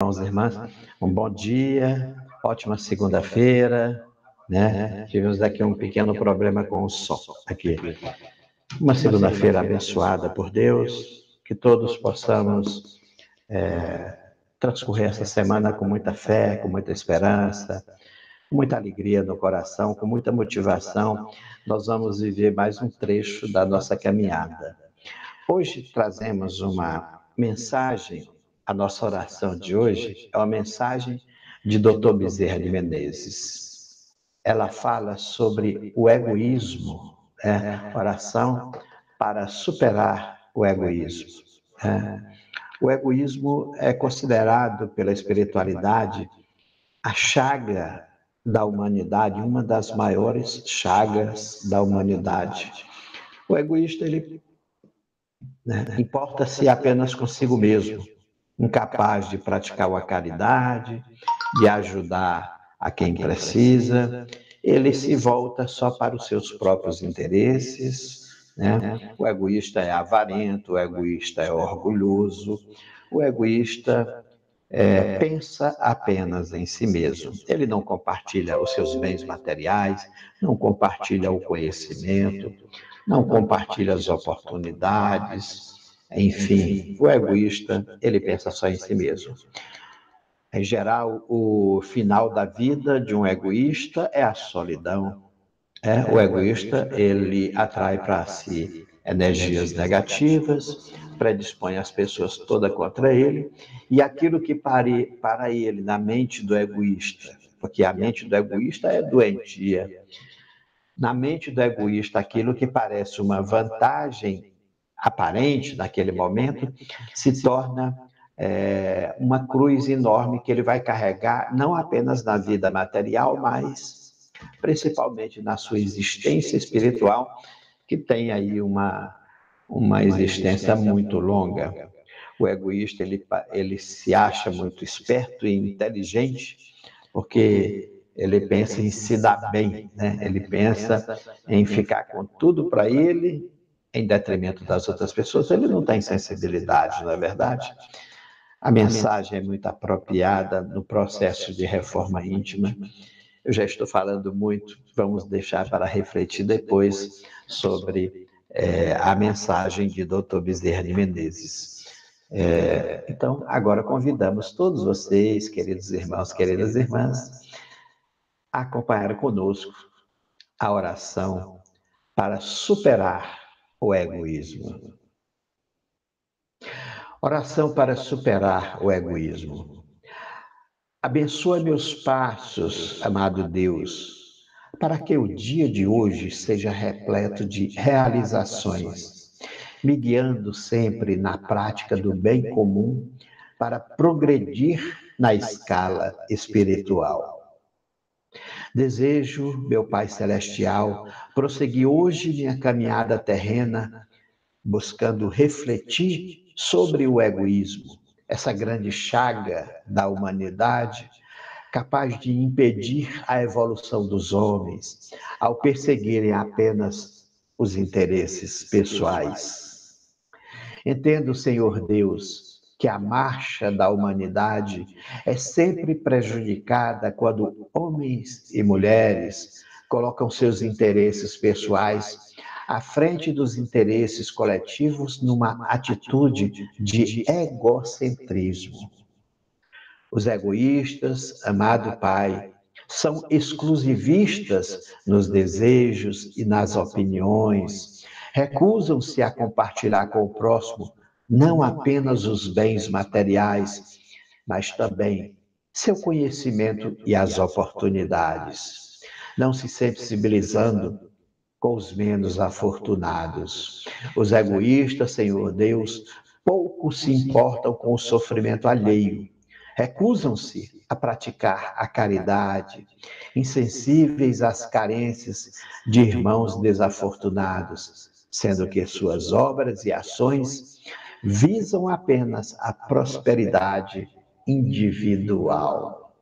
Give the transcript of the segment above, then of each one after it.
Irmãos e irmãs, um bom dia, ótima segunda-feira, né? Tivemos aqui um pequeno problema com o som aqui. Uma segunda-feira abençoada por Deus, que todos possamos transcorrer essa semana com muita fé, com muita esperança, com muita alegria no coração, com muita motivação. Nós vamos viver mais um trecho da nossa caminhada. Hoje trazemos uma mensagem. A nossa oração de hoje é uma mensagem de Dr. Bezerra de Menezes. Ela fala sobre o egoísmo, oração para superar o egoísmo. O egoísmo é considerado pela espiritualidade a chaga da humanidade, uma das maiores chagas da humanidade. O egoísta, ele importa-se apenas consigo mesmo, incapaz de praticar a caridade, de ajudar a quem precisa. Ele se volta só para os seus próprios interesses, né? O egoísta é avarento, o egoísta é orgulhoso, o egoísta pensa apenas em si mesmo. Ele não compartilha os seus bens materiais, não compartilha o conhecimento, não compartilha as oportunidades. Enfim, o egoísta, ele pensa só em si mesmo. Em geral, o final da vida de um egoísta é a solidão. O egoísta, ele atrai para si energias negativas, predispõe as pessoas todas contra ele, e aquilo que para ele, na mente do egoísta, porque a mente do egoísta é doentia, na mente do egoísta, aquilo que parece uma vantagem aparente naquele momento, se torna uma cruz enorme que ele vai carregar, não apenas na vida material, mas principalmente na sua existência espiritual, que tem aí uma existência muito longa. O egoísta, ele se acha muito esperto e inteligente, porque ele pensa em se dar bem, né? Ele pensa em ficar com tudo para ele, em detrimento das outras pessoas. Ele não tem sensibilidade, não é verdade? A mensagem é muito apropriada no processo de reforma íntima. Eu já estou falando muito, vamos deixar para refletir depois sobre a mensagem de Dr. Bezerra de Menezes. Então, agora convidamos todos vocês, queridos irmãos, queridas irmãs, a acompanhar conosco a oração para superar o egoísmo. Oração para superar o egoísmo. Abençoa meus passos, amado Deus, para que o dia de hoje seja repleto de realizações, me guiando sempre na prática do bem comum para progredir na escala espiritual. Desejo, meu Pai Celestial, prosseguir hoje minha caminhada terrena, buscando refletir sobre o egoísmo, essa grande chaga da humanidade, capaz de impedir a evolução dos homens, ao perseguirem apenas os interesses pessoais. Entendo, Senhor Deus, que a marcha da humanidade é sempre prejudicada quando homens e mulheres colocam seus interesses pessoais à frente dos interesses coletivos numa atitude de egocentrismo. Os egoístas, amado Pai, são exclusivistas nos desejos e nas opiniões, recusam-se a compartilhar com o próximo não apenas os bens materiais, mas também seu conhecimento e as oportunidades, não se sensibilizando com os menos afortunados. Os egoístas, Senhor Deus, pouco se importam com o sofrimento alheio, recusam-se a praticar a caridade, insensíveis às carências de irmãos desafortunados, sendo que suas obras e ações visam apenas a prosperidade individual.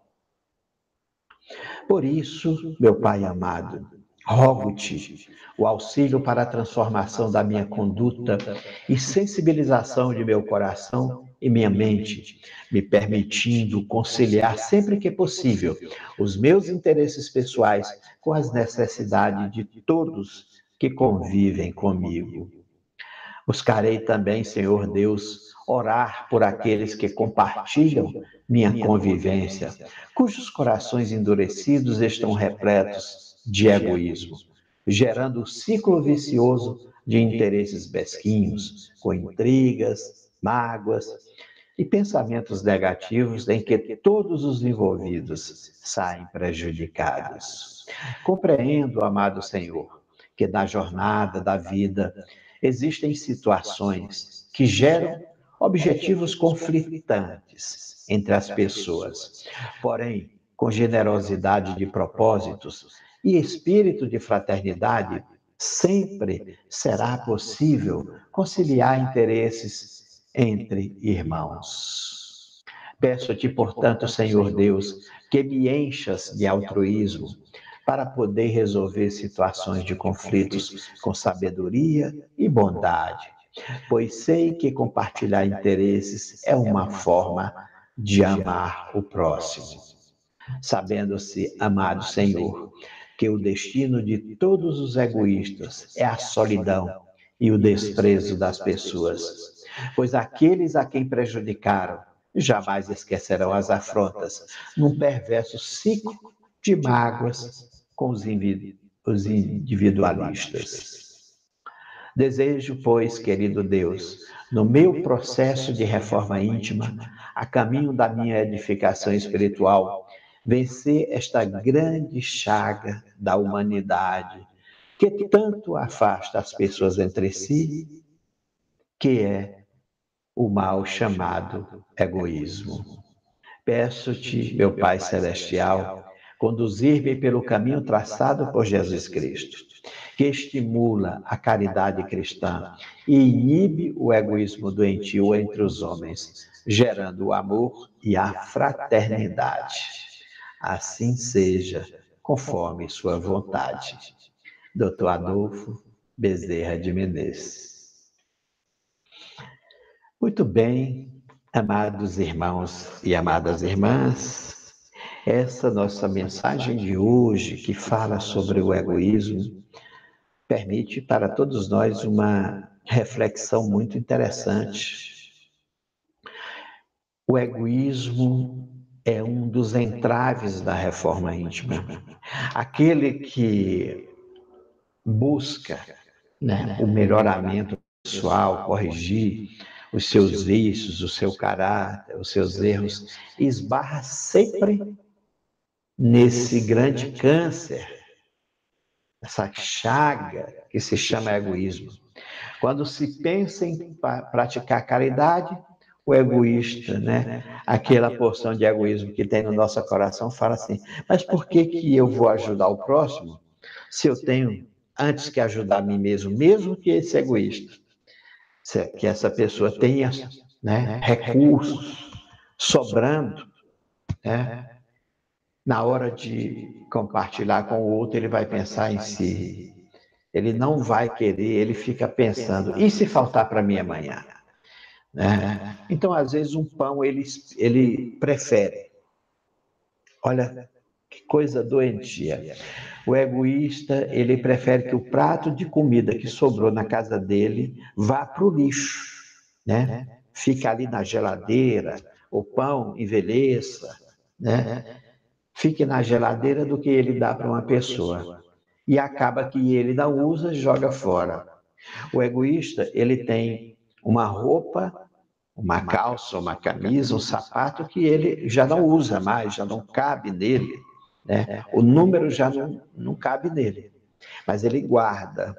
Por isso, meu Pai amado, Rogo-te o auxílio para a transformação da minha conduta e sensibilização de meu coração e minha mente, me permitindo conciliar sempre que possível os meus interesses pessoais com as necessidades de todos que convivem comigo. Buscarei também, Senhor Deus, orar por aqueles que compartilham minha convivência, cujos corações endurecidos estão repletos de egoísmo, gerando um ciclo vicioso de interesses mesquinhos, com intrigas, mágoas e pensamentos negativos em que todos os envolvidos saem prejudicados. Compreendo, amado Senhor, que na jornada da vida existem situações que geram objetivos conflitantes entre as pessoas. Porém, com generosidade de propósitos e espírito de fraternidade, sempre será possível conciliar interesses entre irmãos. Peço-te, portanto, Senhor Deus, que me enchas de altruísmo para poder resolver situações de conflitos com sabedoria e bondade, pois sei que compartilhar interesses é uma forma de amar o próximo. Sabendo-se, amado Senhor, que o destino de todos os egoístas é a solidão e o desprezo das pessoas, pois aqueles a quem prejudicaram jamais esquecerão as afrontas, num perverso ciclo de mágoas com os individualistas. Desejo, pois, querido Deus, no meu processo de reforma íntima, a caminho da minha edificação espiritual, vencer esta grande chaga da humanidade, que tanto afasta as pessoas entre si, que é o mal chamado egoísmo. Peço-te, meu Pai Celestial, conduzir-me pelo caminho traçado por Jesus Cristo, que estimula a caridade cristã e inibe o egoísmo doentio entre os homens, gerando o amor e a fraternidade. Assim seja, conforme sua vontade. Dr. Adolfo Bezerra de Menezes. Muito bem, amados irmãos e amadas irmãs, essa nossa mensagem de hoje, que fala sobre o egoísmo, permite para todos nós uma reflexão muito interessante. O egoísmo é um dos entraves da reforma íntima. Aquele que busca, o melhoramento pessoal, corrigir os seus vícios, o seu caráter, os seus erros, esbarra sempre nesse grande câncer, essa chaga que se chama egoísmo. Quando se pensa em praticar caridade, o egoísta, aquela porção de egoísmo que tem no nosso coração, fala assim: mas por que eu vou ajudar o próximo se eu tenho antes que ajudar a mim mesmo, mesmo que esse egoísta, que essa pessoa tenha recursos sobrando, na hora de compartilhar com o outro, ele vai pensar em si. Ele não vai querer, ele fica pensando, e se faltar para mim amanhã? Então, às vezes, um pão ele prefere. Olha que coisa doentia. O egoísta, ele prefere que o prato de comida que sobrou na casa dele vá para o lixo, Fica ali na geladeira, o pão envelheça, Fique na geladeira do que ele dá para uma pessoa. E acaba que ele não usa, joga fora. O egoísta, ele tem uma roupa, uma calça, uma camisa, um sapato que ele já não usa mais, já não cabe nele, O número já não cabe nele, mas ele guarda.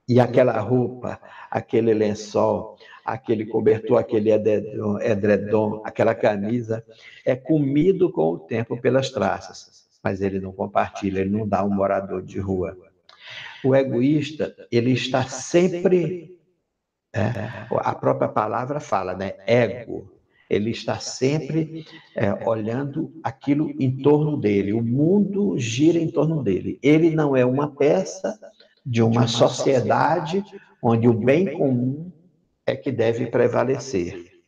E aquela roupa, aquele lençol, aquele cobertor, aquele edredom, aquela camisa, é comido com o tempo pelas traças, mas ele não compartilha, ele não dá um morador de rua. O egoísta, ele está sempre, a própria palavra fala, ego. Ele está sempre olhando aquilo em torno dele. O mundo gira em torno dele. Ele não é uma peça de uma sociedade onde o bem comum é que deve prevalecer.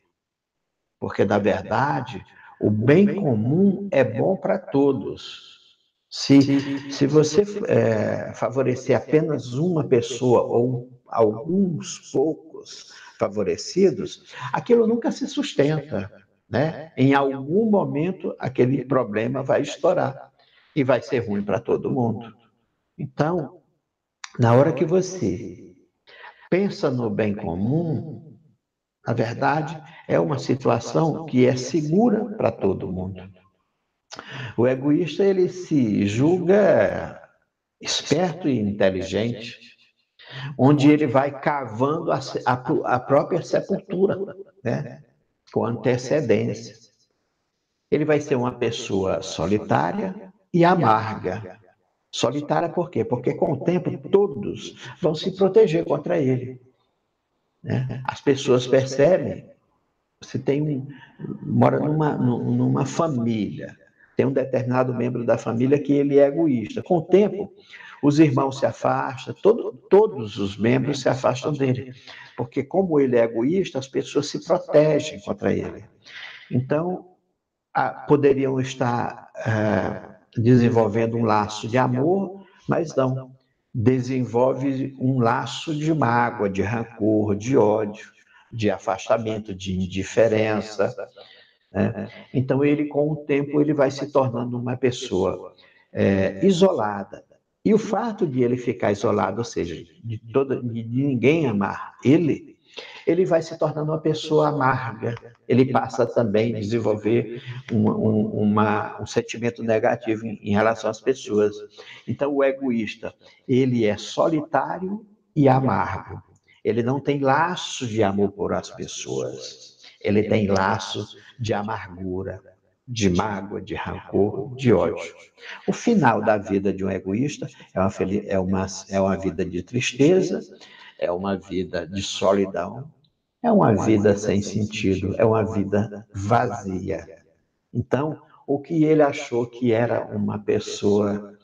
Porque, na verdade, o bem comum é bom para todos. Se você favorecer apenas uma pessoa ou alguns poucos favorecidos, aquilo nunca se sustenta, né? Em algum momento, aquele problema vai estourar e vai ser ruim para todo mundo. Então, na hora que você pensa no bem comum, na verdade, é uma situação que é segura para todo mundo. O egoísta, ele se julga esperto e inteligente, onde ele vai cavando a própria sepultura, né? Com antecedência. Ele vai ser uma pessoa solitária e amarga. Solitária por quê? Porque com o tempo todos vão se proteger contra ele, né? As pessoas percebem, você mora numa família, tem um determinado membro da família que ele é egoísta. Com o tempo, os irmãos se afastam, todos os membros se afastam dele, porque como ele é egoísta, as pessoas se protegem contra ele. Então, poderiam estar desenvolvendo um laço de amor, mas não. Desenvolve um laço de mágoa, de rancor, de ódio, de afastamento, de indiferença, né? Então, ele, com o tempo, ele vai se tornando uma pessoa isolada. E o fato de ele ficar isolado, ou seja, de ninguém amar ele vai se tornando uma pessoa amarga. Ele passa também a desenvolver um sentimento negativo em relação às pessoas. Então, o egoísta, ele é solitário e amargo. Ele não tem laço de amor por as pessoas. Ele tem laço de amargura, de mágoa, de rancor, de ódio. O final da vida de um egoísta é uma vida de tristeza, é uma vida de solidão, é uma vida sem sentido, é uma vida vazia. Então, o que ele achou que era uma pessoa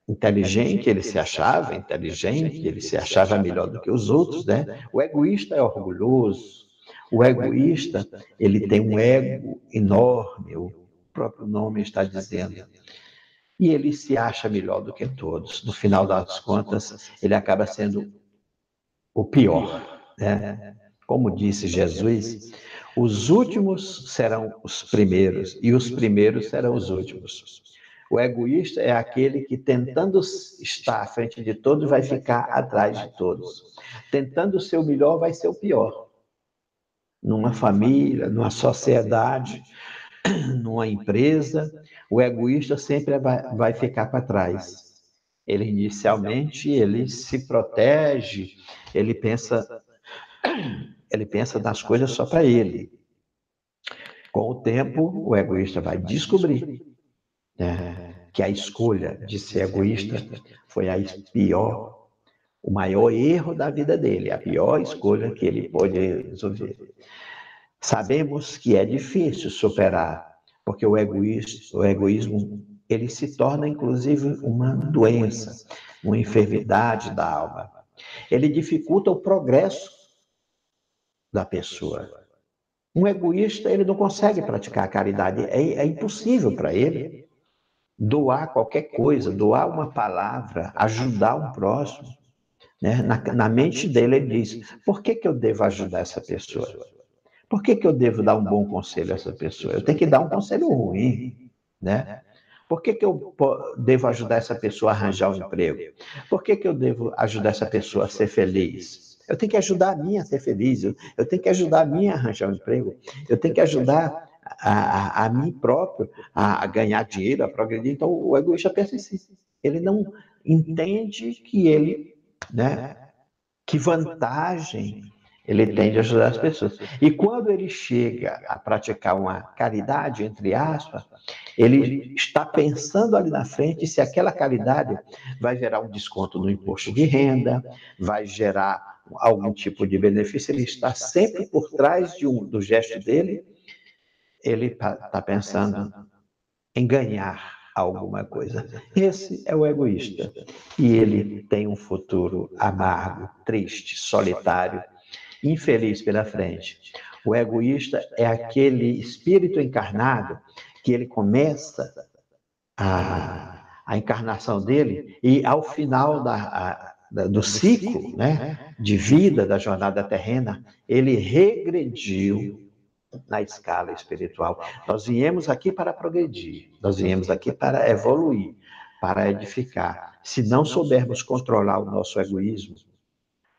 inteligente, ele se achava inteligente, ele se achava melhor do que os outros, né? O egoísta é orgulhoso, o egoísta, ele tem um ego enorme, o próprio nome está dizendo. E ele se acha melhor do que todos. No final das contas, ele acaba sendo o pior, né? Como disse Jesus, os últimos serão os primeiros e os primeiros serão os últimos. O egoísta é aquele que, tentando estar à frente de todos, vai ficar atrás de todos. Tentando ser o melhor, vai ser o pior. Numa família, numa sociedade, numa empresa, o egoísta sempre vai ficar para trás. Ele inicialmente ele se protege, ele pensa nas coisas só para ele. Com o tempo, o egoísta vai descobrir, né, que a escolha de ser egoísta foi o maior erro da vida dele, a pior escolha que ele pôde resolver. Sabemos que é difícil superar, porque o egoísmo ele se torna, inclusive, uma doença, uma enfermidade da alma. Ele dificulta o progresso da pessoa. Um egoísta, ele não consegue praticar a caridade, é impossível para ele doar qualquer coisa, doar uma palavra, ajudar um próximo, né? Na mente dele, ele diz, por que eu devo ajudar essa pessoa? Por que eu devo dar um bom conselho a essa pessoa? Eu tenho que dar um conselho ruim, né? Por que eu devo ajudar essa pessoa a arranjar um emprego? Por que eu devo ajudar essa pessoa a ser feliz? Eu tenho que ajudar a mim a ser feliz, eu tenho que ajudar a mim a arranjar um emprego, eu tenho que ajudar a mim próprio a ganhar dinheiro, a progredir. Então, o egoísta pensa assim, ele não entende que ele, né, que vantagem ele tem de ajudar as pessoas. E quando ele chega a praticar uma caridade, entre aspas, ele está pensando ali na frente se aquela caridade vai gerar um desconto no imposto de renda, vai gerar algum tipo de benefício, ele está sempre por trás do gesto dele, ele está pensando em ganhar alguma coisa. Esse é o egoísta. E ele tem um futuro amargo, triste, solitário, infeliz pela frente. O egoísta é aquele espírito encarnado que ele começa a encarnação dele e ao final do ciclo, né, de vida da jornada terrena, ele regrediu na escala espiritual. Nós viemos aqui para progredir, nós viemos aqui para evoluir, para edificar. Se não soubermos controlar o nosso egoísmo,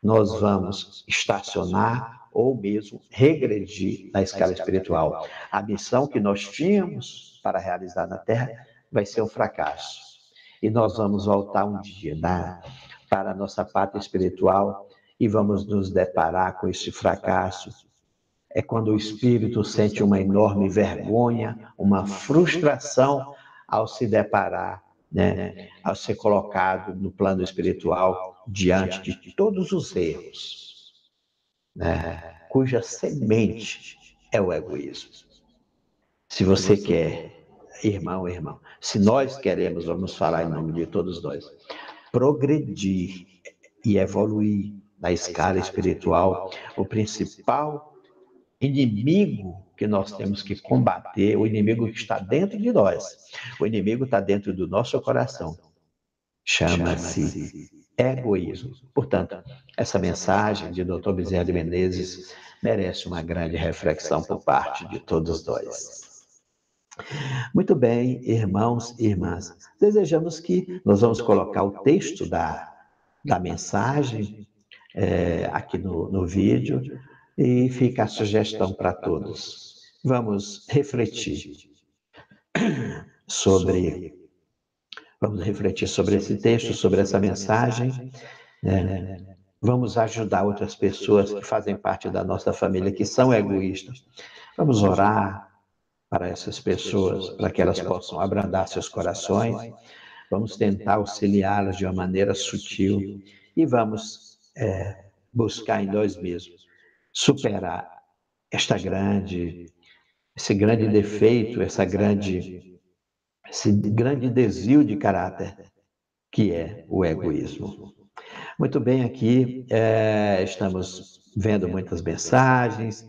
nós vamos estacionar ou mesmo regredir na escala espiritual. A missão que nós tínhamos para realizar na Terra vai ser um fracasso. E nós vamos voltar um dia para a nossa pátria espiritual e vamos nos deparar com esse fracasso. É quando o espírito sente uma enorme vergonha, uma frustração ao se deparar, né, ao ser colocado no plano espiritual diante de todos os erros, né, cuja semente é o egoísmo. Se você quer, irmão, se nós queremos, vamos falar em nome de todos nós, progredir e evoluir na escala espiritual, o principal inimigo que nós temos que combater, o inimigo que está dentro de nós, o inimigo está dentro do nosso coração, chama-se egoísmo. Portanto, essa mensagem de Dr. Bezerra de Menezes merece uma grande reflexão por parte de todos nós. Muito bem, irmãos e irmãs, desejamos que nós vamos colocar o texto da mensagem aqui no vídeo, e fica a sugestão para todos. Vamos refletir sobre esse texto, sobre essa mensagem, né? Vamos ajudar outras pessoas que fazem parte da nossa família, que são egoístas. Vamos orar para essas pessoas, para que elas possam abrandar seus corações. Vamos tentar auxiliá-las de uma maneira sutil e vamos buscar em nós mesmos superar esse grande defeito, esse grande desvio de caráter que é o egoísmo. Muito bem, aqui estamos vendo muitas mensagens,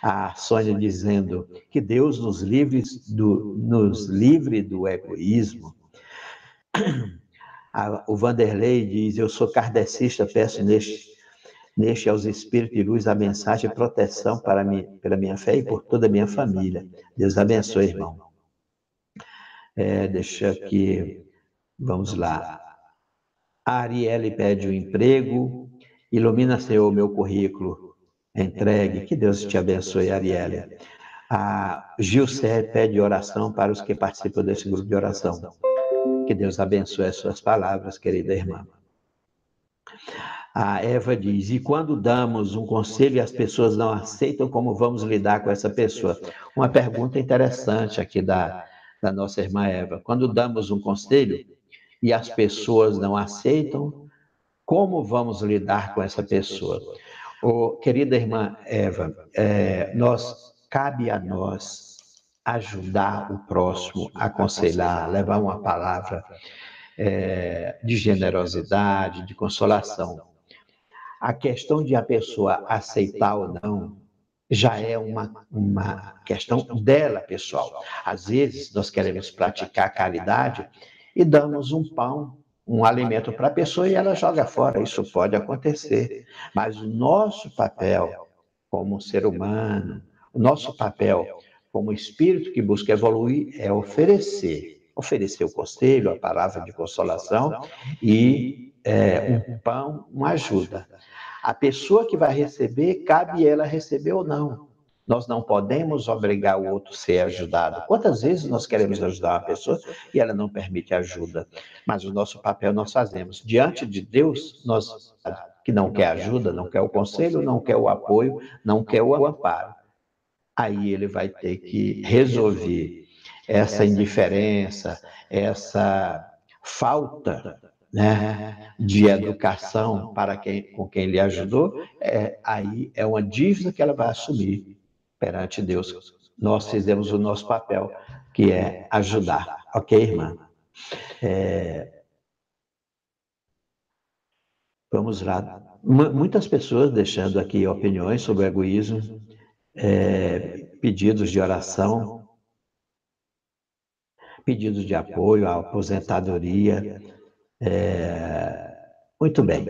a Sônia dizendo que Deus nos livre do egoísmo. O Vanderlei diz, eu sou kardecista, peço neste aos espíritos de luz a mensagem de proteção pela minha fé e por toda a minha família. Deus abençoe, irmão. Deixa aqui, vamos lá. A Arielle pede um emprego, ilumina, Senhor, o meu currículo, entregue, que Deus te abençoe, Arielle. A Gilcé pede oração para os que participam desse grupo de oração. Que Deus abençoe as suas palavras, querida irmã. A Eva diz, e quando damos um conselho e as pessoas não aceitam, como vamos lidar com essa pessoa? Uma pergunta interessante aqui da nossa irmã Eva. Quando damos um conselho e as pessoas não aceitam, como vamos lidar com essa pessoa? Querida irmã Eva, cabe a nós ajudar o próximo, aconselhar, levar uma palavra de generosidade, de consolação. A questão de a pessoa aceitar ou não já é uma questão dela, pessoal. Às vezes, nós queremos praticar caridade e damos um pão, um alimento para a pessoa e ela joga fora. Isso pode acontecer. Mas o nosso papel como ser humano, o nosso papel como espírito que busca evoluir é oferecer o conselho, a palavra de consolação e um pão, uma ajuda. A pessoa que vai receber, cabe ela receber ou não. Nós não podemos obrigar o outro a ser ajudado. Quantas vezes nós queremos ajudar uma pessoa e ela não permite ajuda? Mas o nosso papel nós fazemos. Diante de Deus, nós que não quer ajuda, não quer o conselho, não quer o apoio, não quer o amparo. Aí ele vai ter que resolver essa indiferença, essa falta né, de educação para com quem lhe ajudou, aí é uma dívida que ela vai assumir perante Deus. Nós fizemos o nosso papel, que é ajudar. Ok, irmã? Vamos lá. Muitas pessoas deixando aqui opiniões sobre o egoísmo, pedidos de oração, pedidos de apoio à aposentadoria. Muito bem.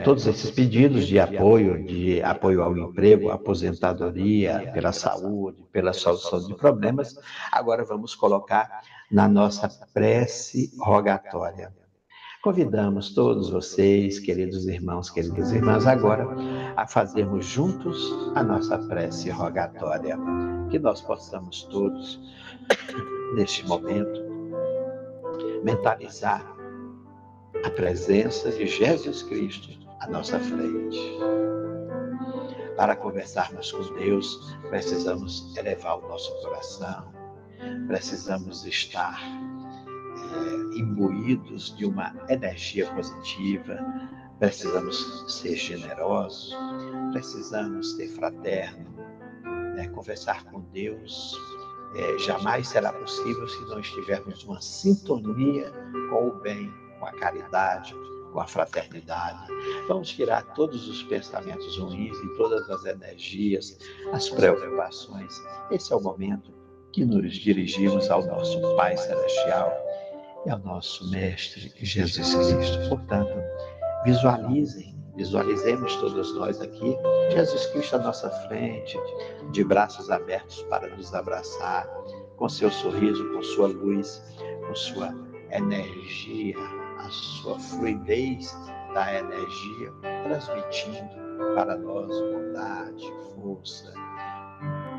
Todos esses pedidos de apoio ao emprego, aposentadoria, pela saúde, pela solução de problemas, agora vamos colocar na nossa prece rogatória. Convidamos todos vocês, queridos irmãos, queridas irmãs, agora a fazermos juntos a nossa prece rogatória. Que nós possamos todos, neste momento, mentalizar a presença de Jesus Cristo à nossa frente. Para conversarmos com Deus, precisamos elevar o nosso coração, precisamos estar imbuídos de uma energia positiva, precisamos ser generosos, precisamos ser fraternos, né? Conversar com Deus jamais será possível se não estivermos numa sintonia com o bem, com a caridade, com a fraternidade. Vamos tirar todos os pensamentos ruins e todas as energias, as preocupações. Esse é o momento que nos dirigimos ao nosso Pai Celestial e ao nosso Mestre Jesus Cristo. Portanto, visualizemos todos nós aqui, Jesus Cristo à nossa frente, de braços abertos para nos abraçar, com seu sorriso, com sua luz, com sua energia, a sua fluidez da energia, transmitindo para nós bondade, força,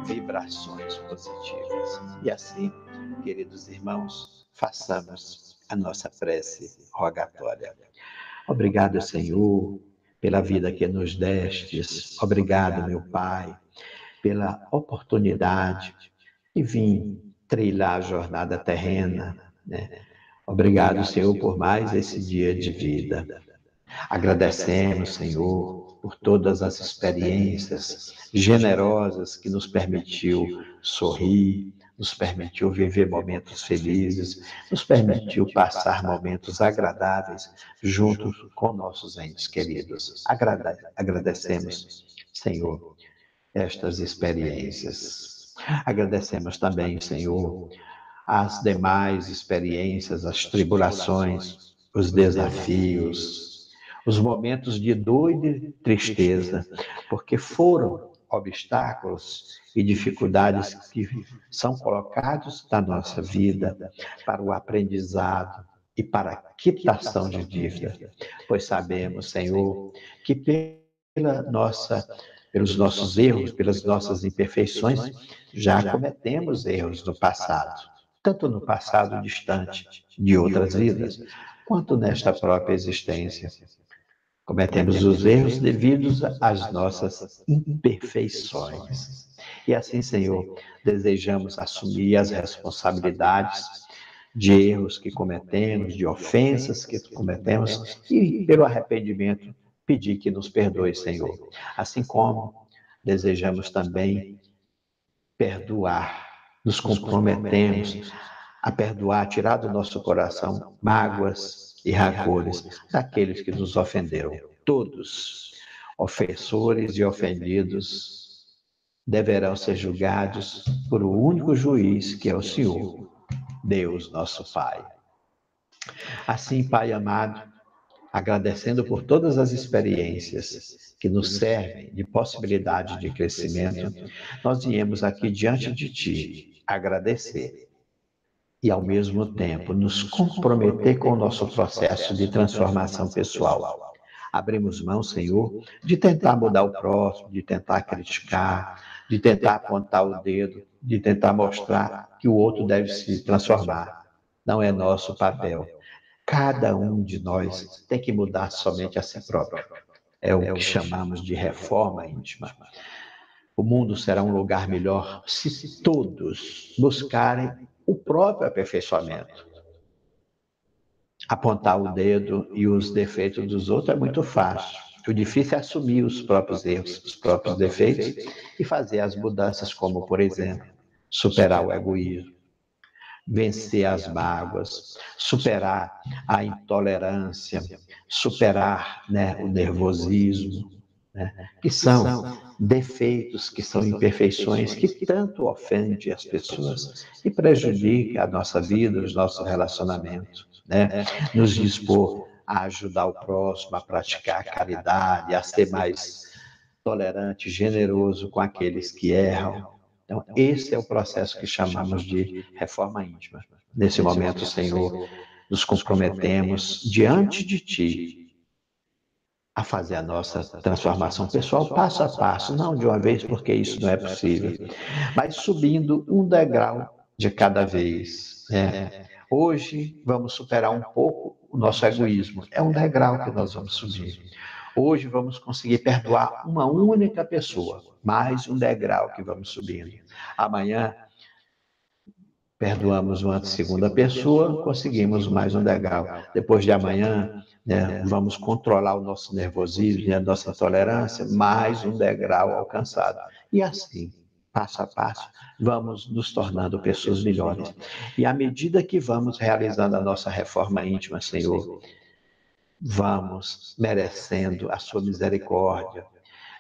vibrações positivas. E assim, queridos irmãos, façamos a nossa prece rogatória. Obrigado, Senhor, pela vida que nos destes. Obrigado, meu Pai, pela oportunidade de vir trilhar a jornada terrena, né? Obrigado, Senhor, por mais esse dia de vida. Agradecemos, Senhor, por todas as experiências generosas que nos permitiu sorrir, nos permitiu viver momentos felizes, nos permitiu passar momentos agradáveis junto com nossos entes queridos. Agradecemos, Senhor, estas experiências. Agradecemos também, Senhor, as demais experiências, as tribulações, os desafios, os momentos de dor e de tristeza, porque foram obstáculos e dificuldades que são colocados na nossa vida para o aprendizado e para a quitação de dívida. Pois sabemos, Senhor, que pelos nossos erros, pelas nossas imperfeições, já cometemos erros no passado, tanto no passado distante de outras vidas, quanto nesta própria existência. Cometemos os erros devidos às nossas imperfeições. E assim, Senhor, desejamos assumir as responsabilidades de erros que cometemos, de ofensas que cometemos, e pelo arrependimento pedir que nos perdoe, Senhor. Assim como desejamos também perdoar, nos comprometemos a perdoar, tirar do nosso coração mágoas e rancores daqueles que nos ofenderam. Todos, ofensores e ofendidos, deverão ser julgados por o único juiz, que é o Senhor, Deus, nosso Pai. Assim, Pai amado, agradecendo por todas as experiências que nos servem de possibilidade de crescimento, nós viemos aqui diante de Ti agradecer e, ao mesmo tempo, nos comprometer com o nosso processo de transformação pessoal. Abrimos mão, Senhor, de tentar mudar o próximo, de tentar criticar, de tentar apontar o dedo, de tentar mostrar que o outro deve se transformar. Não é nosso papel. Cada um de nós tem que mudar somente a si próprio. É o que chamamos de reforma íntima. O mundo será um lugar melhor se todos buscarem o próprio aperfeiçoamento. Apontar o dedo e os defeitos dos outros é muito fácil. O difícil é assumir os próprios erros, os próprios defeitos e fazer as mudanças, como, por exemplo, superar o egoísmo, vencer as mágoas, superar a intolerância, superar, né, o nervosismo, né, que são defeitos, que são imperfeições que tanto ofendem as pessoas e prejudicam a nossa vida, os nossos relacionamentos, né? Nos dispor a ajudar o próximo, a praticar a caridade, a ser mais tolerante, generoso com aqueles que erram. Então, esse é o processo que chamamos de reforma íntima. Nesse momento, Senhor, nos comprometemos diante de Ti a fazer a nossa transformação pessoal passo a passo, não de uma vez, porque isso não é possível, mas subindo um degrau de cada vez, né? Hoje vamos superar um pouco o nosso egoísmo, é um degrau que nós vamos subir. Hoje vamos conseguir perdoar uma única pessoa, mais um degrau que vamos subindo. Amanhã perdoamos uma segunda pessoa, conseguimos mais um degrau. Depois de amanhã, né, vamos controlar o nosso nervosismo e a nossa intolerância, mais um degrau alcançado. E assim, passo a passo, vamos nos tornando pessoas melhores. E à medida que vamos realizando a nossa reforma íntima, Senhor, vamos merecendo a sua misericórdia,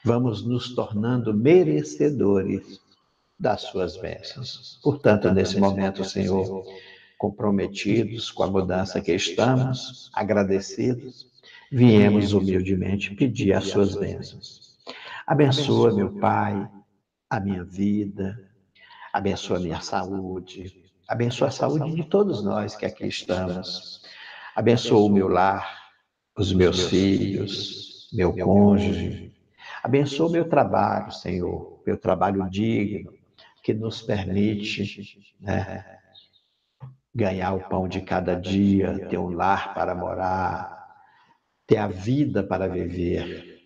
vamos nos tornando merecedores das suas bênçãos. Portanto, nesse momento, Senhor, comprometidos com a mudança que estamos, agradecidos, viemos humildemente pedir as suas bênçãos. Abençoa, meu Pai, a minha vida, abençoa a minha saúde, abençoa a saúde de todos nós que aqui estamos, abençoa o meu lar, os meus filhos, meu cônjuge, abençoa o meu trabalho, Senhor, meu trabalho digno, que nos permite, né, ganhar o pão de cada dia, ter um lar para morar, ter a vida para viver,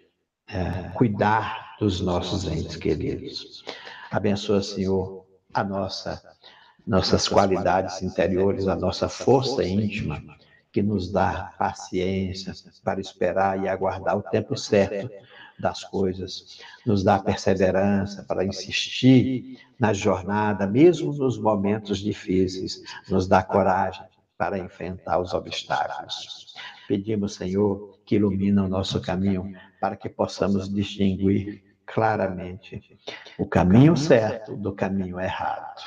cuidar dos nossos entes queridos. Abençoa, Senhor, a nossas qualidades interiores, a nossa força íntima, que nos dá paciência para esperar e aguardar o tempo certo das coisas, nos dá perseverança para insistir na jornada, mesmo nos momentos difíceis, nos dá coragem para enfrentar os obstáculos. Pedimos, Senhor, que ilumine o nosso caminho para que possamos distinguir claramente o caminho certo do caminho errado.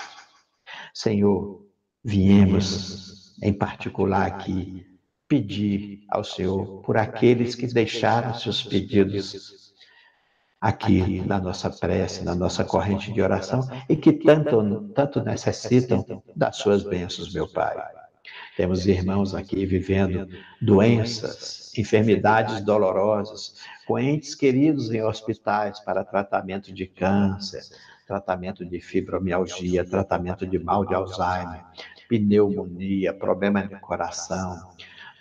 Senhor, viemos em particular aqui pedir ao Senhor por aqueles que deixaram seus pedidos aqui na nossa prece, na nossa corrente de oração e que tanto necessitam das suas bênçãos, meu Pai. Temos irmãos aqui vivendo doenças, enfermidades dolorosas, com entes queridos em hospitais para tratamento de câncer, tratamento de fibromialgia, tratamento de mal de Alzheimer, pneumonia, problema de coração,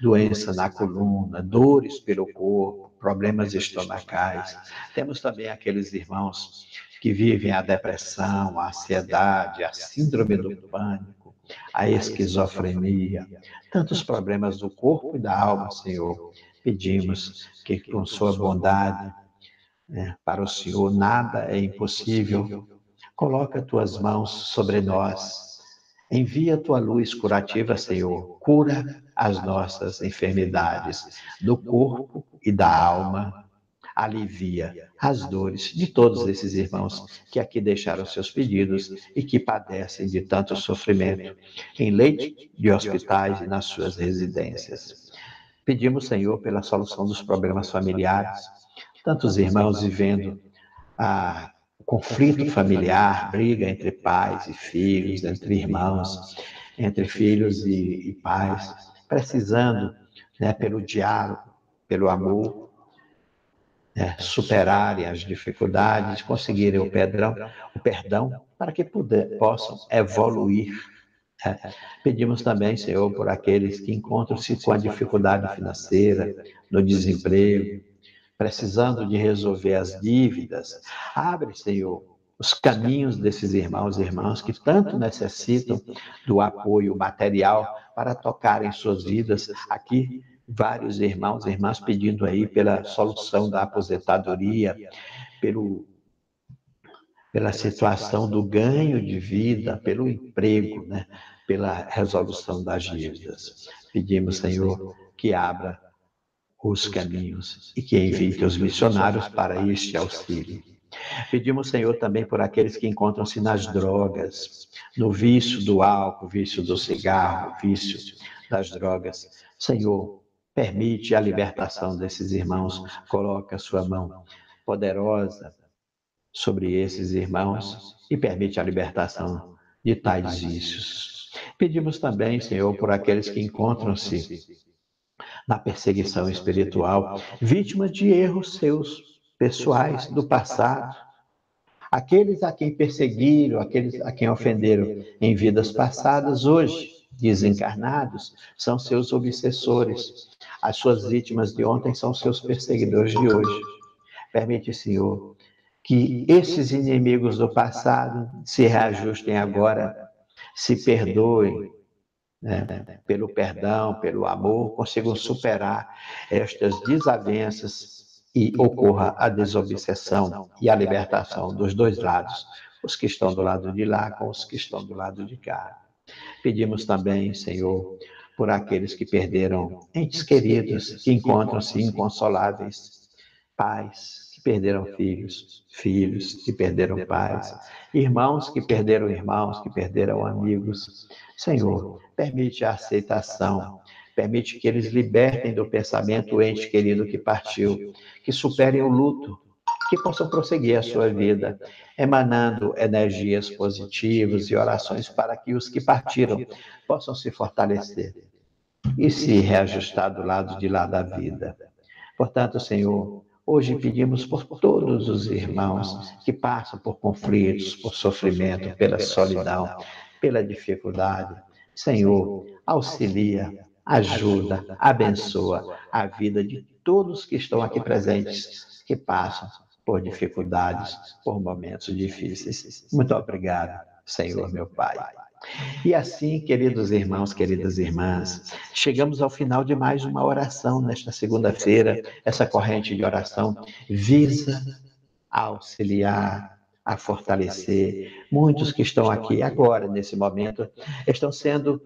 doença na coluna, dores pelo corpo, problemas estomacais. Temos também aqueles irmãos que vivem a depressão, a ansiedade, a síndrome do pânico, a esquizofrenia, tantos problemas do corpo e da alma, Senhor. Pedimos que com sua bondade, para o Senhor nada é impossível. Coloca tuas mãos sobre nós. Envia tua luz curativa, Senhor. Cura as nossas enfermidades do corpo e da alma. Alivia as dores de todos esses irmãos que aqui deixaram seus pedidos e que padecem de tanto sofrimento em leite de hospitais e nas suas residências. Pedimos, Senhor, pela solução dos problemas familiares, tantos irmãos vivendo o conflito familiar, briga entre pais e filhos, entre irmãos, entre filhos e pais, precisando, né, pelo diálogo, pelo amor, superarem as dificuldades, conseguirem o perdão para que possam evoluir. Pedimos também, Senhor, por aqueles que encontram-se com a dificuldade financeira, no desemprego, precisando de resolver as dívidas. Abre, Senhor, os caminhos desses irmãos e irmãs que tanto necessitam do apoio material para tocar em suas vidas. Aqui, vários irmãos e irmãs pedindo aí pela solução da aposentadoria, pela situação do ganho de vida, pelo emprego, né? Pela resolução das dívidas. Pedimos, Senhor, que abra os caminhos e que envie teus missionários para este auxílio. Pedimos, Senhor, também por aqueles que encontram-se nas drogas, no vício do álcool, vício do cigarro, vício das drogas. Senhor, permite a libertação desses irmãos, coloca a sua mão poderosa sobre esses irmãos e permite a libertação de tais vícios. Pedimos também, Senhor, por aqueles que encontram-se na perseguição espiritual, vítimas de erros seus pessoais do passado, aqueles a quem perseguiram, aqueles a quem ofenderam em vidas passadas, hoje, desencarnados, são seus obsessores. As suas vítimas de ontem são seus perseguidores de hoje. Permite, Senhor, que esses inimigos do passado se reajustem agora, se perdoem, né, pelo perdão, pelo amor, consigam superar estas desavenças e ocorra a desobsessão e a libertação dos dois lados, os que estão do lado de lá com os que estão do lado de cá. Pedimos também, Senhor, por aqueles que perderam entes queridos, que encontram-se inconsoláveis, pais que perderam filhos, filhos que perderam pais, irmãos que perderam amigos. Senhor, permite a aceitação, permite que eles libertem do pensamento o ente querido que partiu, que superem o luto, que possam prosseguir a sua vida, emanando energias positivas e orações para que os que partiram possam se fortalecer e se reajustar do lado de lá da vida. Portanto, Senhor, hoje pedimos por todos os irmãos que passam por conflitos, por sofrimento, pela solidão, pela dificuldade. Senhor, auxilia, ajuda, abençoa a vida de todos que estão aqui presentes, que passam por dificuldades, por momentos difíceis. Muito obrigado, Senhor, meu Pai. E assim, queridos irmãos, queridas irmãs, chegamos ao final de mais uma oração nesta segunda-feira. Essa corrente de oração visa auxiliar, a fortalecer. Muitos que estão aqui agora, nesse momento, estão sendo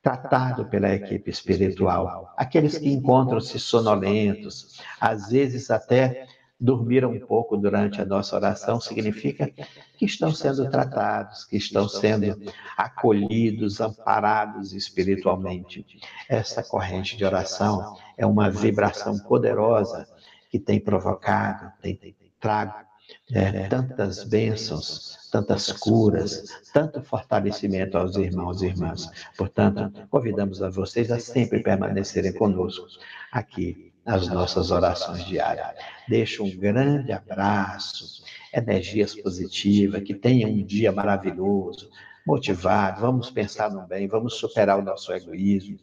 tratados pela equipe espiritual. Aqueles que encontram-se sonolentos, às vezes até dormiram um pouco durante a nossa oração, significa que estão sendo tratados, que estão sendo acolhidos, amparados espiritualmente. Essa corrente de oração é uma vibração poderosa que tem provocado, tem trago tantas bênçãos, tantas curas, tanto fortalecimento aos irmãos e irmãs. Portanto, convidamos a vocês a sempre permanecerem conosco aqui nas nossas orações diárias. Deixo um grande abraço, energias positivas, que tenham um dia maravilhoso, motivado, vamos pensar no bem, vamos superar o nosso egoísmo,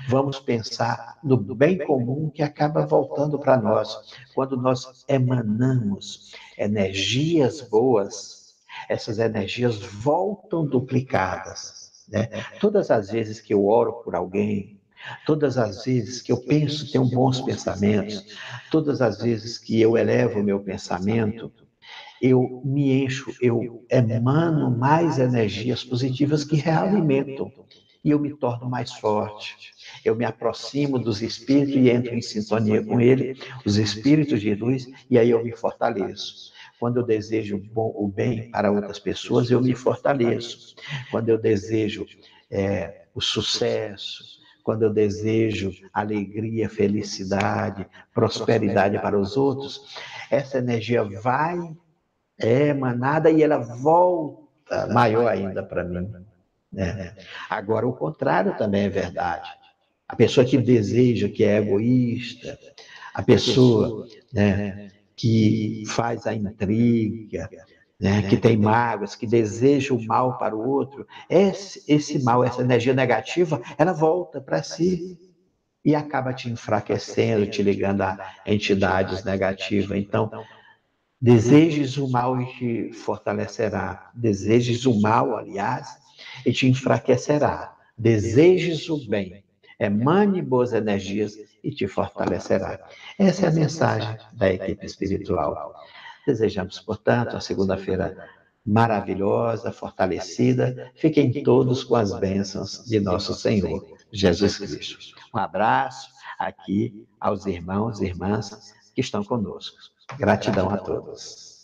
vamos pensar no bem comum que acaba voltando para nós. Quando nós emanamos energias boas, essas energias voltam duplicadas, né? Todas as vezes que eu oro por alguém, todas as vezes que eu penso, tenho bons pensamentos, todas as vezes que eu elevo o meu pensamento, eu me encho, eu emano mais energias positivas que realimentam. E eu me torno mais forte. Eu me aproximo dos espíritos e entro em sintonia com ele, os espíritos de luz, e aí eu me fortaleço. Quando eu desejo o bem para outras pessoas, eu me fortaleço. Quando eu desejo o sucesso, quando eu desejo alegria, felicidade, prosperidade para os outros, essa energia vai emanada e ela volta maior ainda para mim. Agora, o contrário também é verdade. A pessoa que deseja, que é egoísta, a pessoa que faz a intriga, que tem mágoas, que deseja o mal para o outro, esse mal, essa energia negativa, ela volta para si e acaba te enfraquecendo, te ligando a entidades negativas. Então, desejes o mal e te fortalecerá. Desejes o mal, aliás, e te enfraquecerá. desejes o bem, emane boas energias e te fortalecerá. Essa é a mensagem da equipe espiritual. Desejamos, portanto, a segunda-feira maravilhosa, fortalecida. Fiquem todos com as bênçãos de nosso Senhor Jesus Cristo. Um abraço aqui aos irmãos e irmãs que estão conosco. Gratidão a todos.